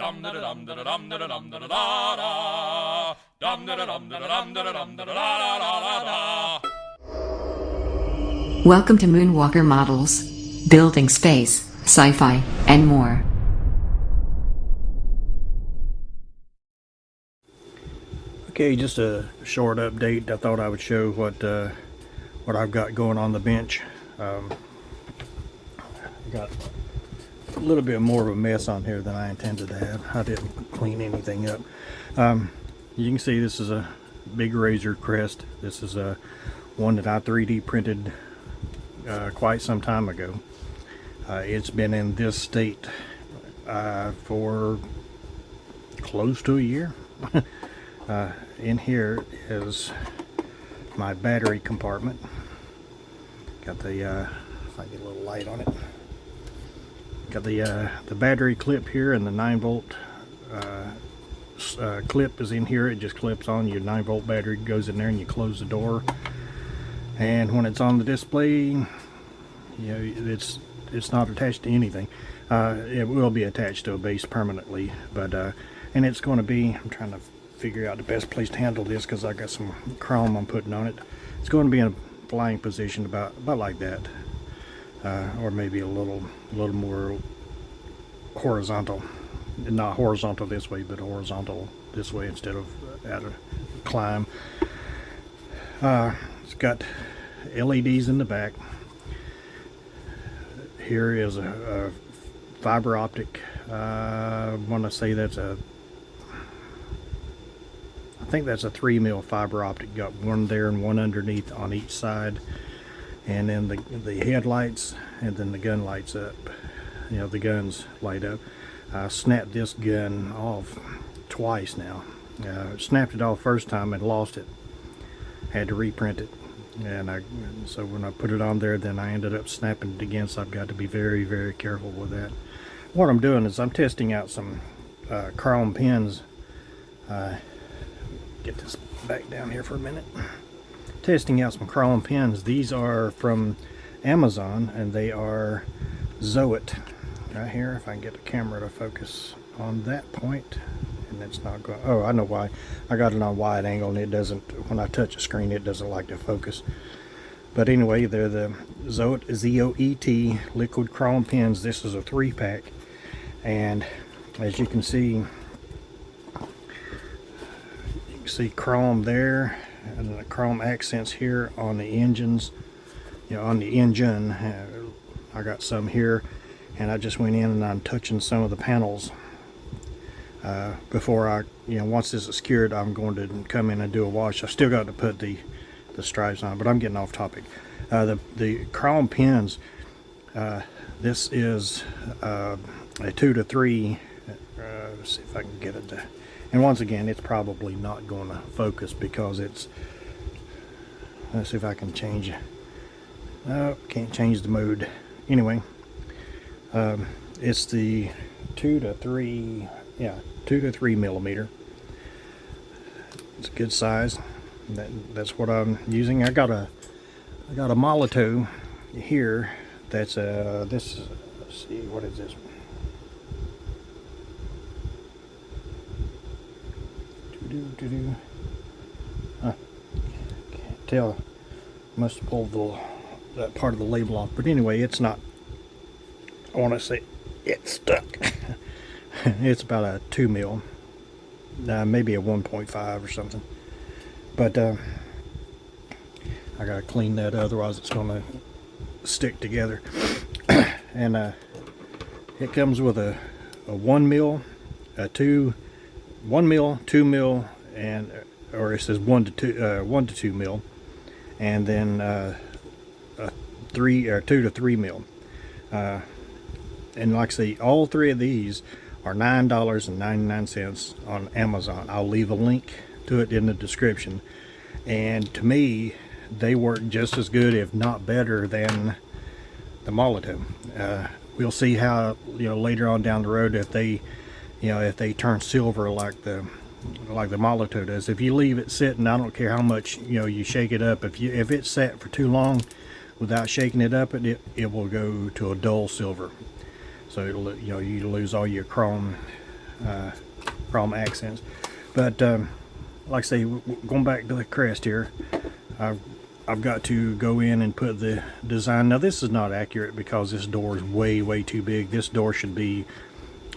Dum da dum da dum da dum da da da. Dum da dum da dum da dum da da da. Welcome to Moonwalker Models. Building space, sci-fi, and more. Okay, just a short update. I thought I would show what I've got going on the bench. I got a little bit more of a mess on here than I intended to have. I didn't clean anything up. You can see this is a big razor crest. This is a one that I 3D printed quite some time ago. It's been in this state for close to a year. In here is my battery compartment. Got the if I get a little light on it. Got the battery clip here, and the 9-volt clip is in here. It just clips on. Your 9-volt battery goes in there, and you close the door. And when it's on the display, you know, it's not attached to anything. It will be attached to a base permanently, but and it's going to be, I'm trying to figure out the best place to handle this because I got some chrome I'm putting on it. It's going to be in a flying position about like that, or maybe a little more horizontal. Not horizontal this way, but horizontal this way instead of at a climb. It's got LEDs in the back. Here is a fiber optic. I want to say that's I think that's a 3mm fiber optic. Got one there and one underneath on each side, and then the headlights, and then the gun lights up. You know, the guns light up. I snapped this gun off twice now. Snapped it off first time and lost it. Had to reprint it, and so when I put it on there, then I ended up snapping it again. So I've got to be very, very careful with that. What I'm doing is I'm testing out some chrome pins. Get this back down here for a minute. Testing out some chrome pins. These are from Amazon, and they are Zoet. Right here, if I can get the camera to focus on that point. And it's not going. Oh, I know why. I got it on wide angle, and it doesn't. When I touch the screen, it doesn't like to focus. But anyway, they're the Zoet Z-O-E-T liquid chrome pins. This is a 3-pack, and as you can see chrome there, and the chrome accents here on the engines. You know, on the engine, I got some here, and I just went in and I'm touching some of the panels. Before I, once this is secured, I'm going to come in and do a wash. I still got to put the stripes on, but I'm getting off topic. The chrome pins, this is a 2 to 3. Let's see if I can get it to, and once again, it's probably not going to focus because it's, let's see if I can change it. No, can't change the mode. Anyway, it's the 2 to 3, yeah, 2 to 3 millimeter. It's a good size. That's what I'm using. I got a Molotov here. That's this. Let's see, what is this? Can't tell. Must have pulled that part of the label off. But anyway, it's not. I want to say it's stuck. It's about a 2 mil, maybe a 1.5 or something. But I gotta clean that, otherwise it's gonna stick together. And it comes with a 1 mil, a 1 mil, 2 mil, and or it says 1 to 2 mil, and then a 2 to 3 mil. And like I say, all three of these are $9.99 on Amazon. I'll leave a link to it in the description. And to me, they work just as good, if not better, than the Molotov. We'll see how, later on down the road, if they turn silver like the Molotov does. If you leave it sitting, I don't care how much you shake it up. If it's sat for too long without shaking it up, it will go to a dull silver. So it'll, you lose all your chrome chrome accents. But like I say, going back to the crest here, I've got to go in and put the design. Now this is not accurate because this door is way too big. This door should be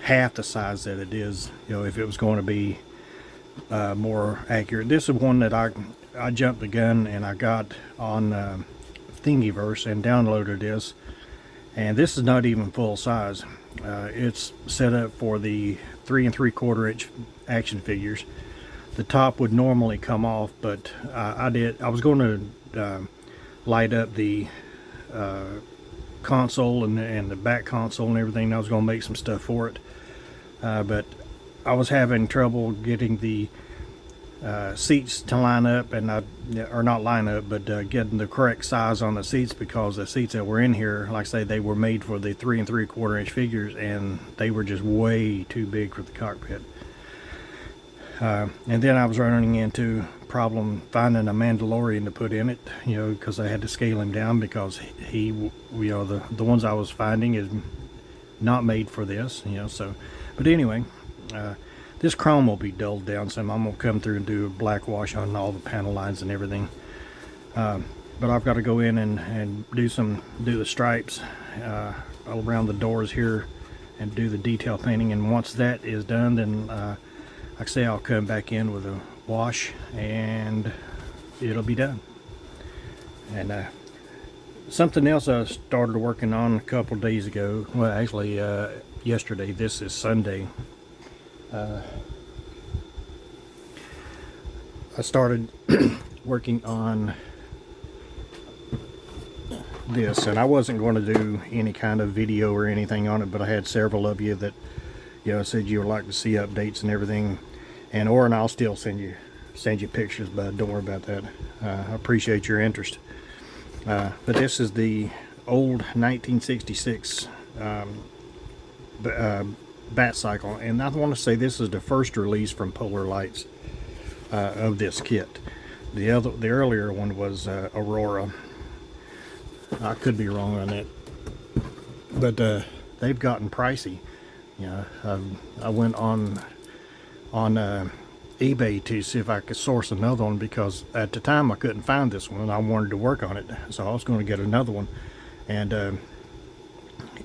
half the size that it is, you know, if it was going to be more accurate. This is one that I jumped the gun and I got on Thingiverse and downloaded this, and this is not even full size. It's set up for the 3 3/4 inch action figures. The top would normally come off, but I was going to light up the console and the back console and everything. I was going to make some stuff for it, but I was having trouble getting the seats to line up, and or not line up, but getting the correct size on the seats, because the seats that were in here, like I say, they were made for the 3 3/4 inch figures, and they were just way too big for the cockpit. And then I was running into problem finding a Mandalorian to put in it, you know, because I had to scale him down, because he, you know, the ones I was finding is not made for this, you know. So, but anyway, this chrome will be dulled down some. I'm gonna come through and do a black wash on all the panel lines and everything. But I've got to go in and do the stripes all around the doors here and do the detail painting. And once that is done, then like I say, I'll come back in with a wash and it'll be done. And something else I started working on a couple days ago, well actually yesterday, this is Sunday, I started working on this, and I wasn't going to do any kind of video or anything on it, but I had several of you that, you know, said you would like to see updates and everything, and I'll still send you pictures, but don't worry about that. I appreciate your interest. But this is the old 1966 bat cycle, and I want to say this is the first release from Polar Lights of this kit. The earlier one was Aurora. I could be wrong on that, but they've gotten pricey. You know, I went on eBay to see if I could source another one, because at the time I couldn't find this one and I wanted to work on it, so I was going to get another one, and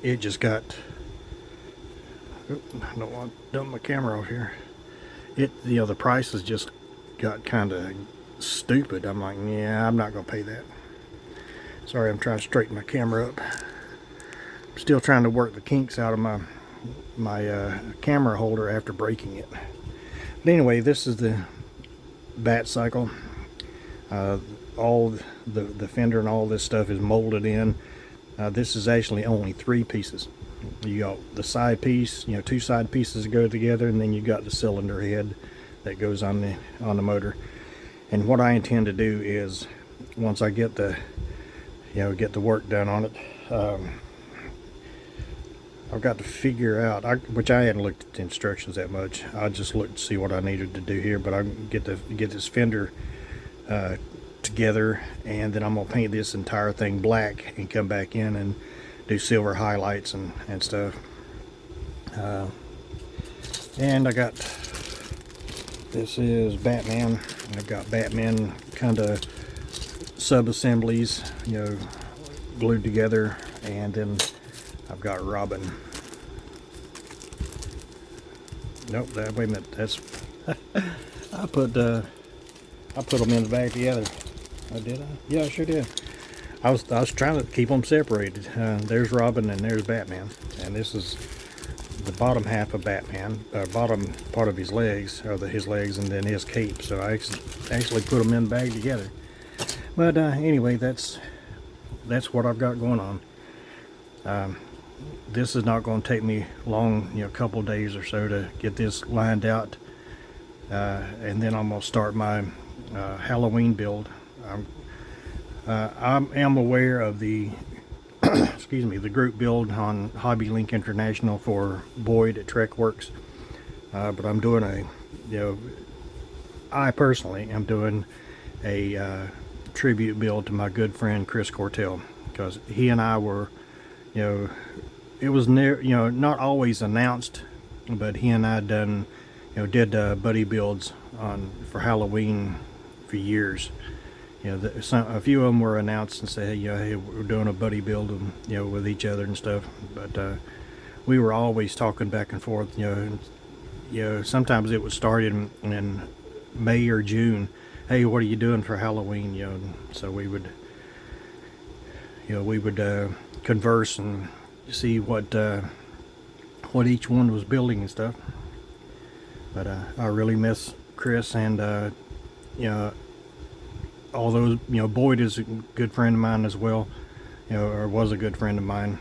it just got, I don't want to dump my camera out here. You know, the prices just got kind of stupid. I'm like, yeah, I'm not going to pay that. Sorry, I'm trying to straighten my camera up. I'm still trying to work the kinks out of my camera holder after breaking it. But anyway, this is the bat cycle. All the fender and all this stuff is molded in. This is actually only 3 pieces. You got the side piece, you know, 2 side pieces go together, and then you got the cylinder head that goes on the motor. And what I intend to do is, once I get the work done on it, I've got to figure out, which I hadn't looked at the instructions that much. I just looked to see what I needed to do here, but I can get this fender together, and then I'm gonna paint this entire thing black and come back in and do silver highlights and stuff. And I got, this is Batman. I've got Batman kind of sub-assemblies, you know, glued together, and then I've got Robin. Nope, wait a minute, that's I put them in the bag together. Oh, did I? Yeah, I sure did. I was trying to keep them separated. There's Robin and there's Batman, and this is the bottom half of Batman, bottom part of his legs, or his legs, and then his cape. So I actually put them in the bag together. But anyway, that's what I've got going on. This is not going to take me long, you know, a couple days or so to get this lined out, and then I'm going to start my Halloween build. I am aware of the excuse me, the group build on Hobby Link International for Boyd at Trekworks, but I'm doing I personally am doing a tribute build to my good friend Chris Cortell, because he and I were, you know, it was not always announced but he and I done, did buddy builds for Halloween for years. A few of them were announced and said, hey, we're doing a buddy build, with each other and stuff. But we were always talking back and forth. Sometimes it would start in May or June. Hey, what are you doing for Halloween? So we would, converse and see what each one was building and stuff. But I really miss Chris and all those. Boyd is a good friend of mine as well, or was a good friend of mine.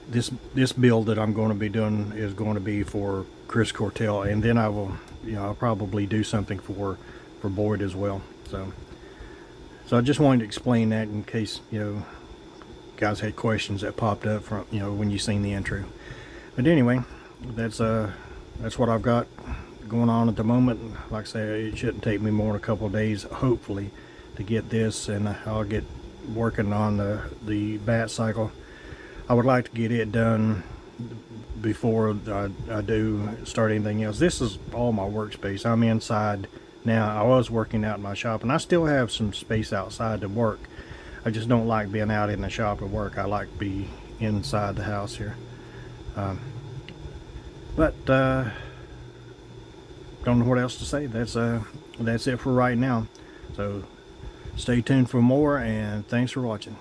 This build that I'm going to be doing is going to be for Chris Cortell, and then I will, I'll probably do something for Boyd as well. So I just wanted to explain that in case guys had questions that popped up from when you seen the intro. But anyway, that's what I've got going on at the moment. Like I say, it shouldn't take me more than a couple of days, hopefully, to get this, and I'll get working on the bat cycle. I would like to get it done before I do start anything else. This is all my workspace. I'm inside now. I was working out in my shop, and I still have some space outside to work. I just don't like being out in the shop at work. I like to be inside the house here. But don't know what else to say. That's it for right now. So stay tuned for more, and thanks for watching.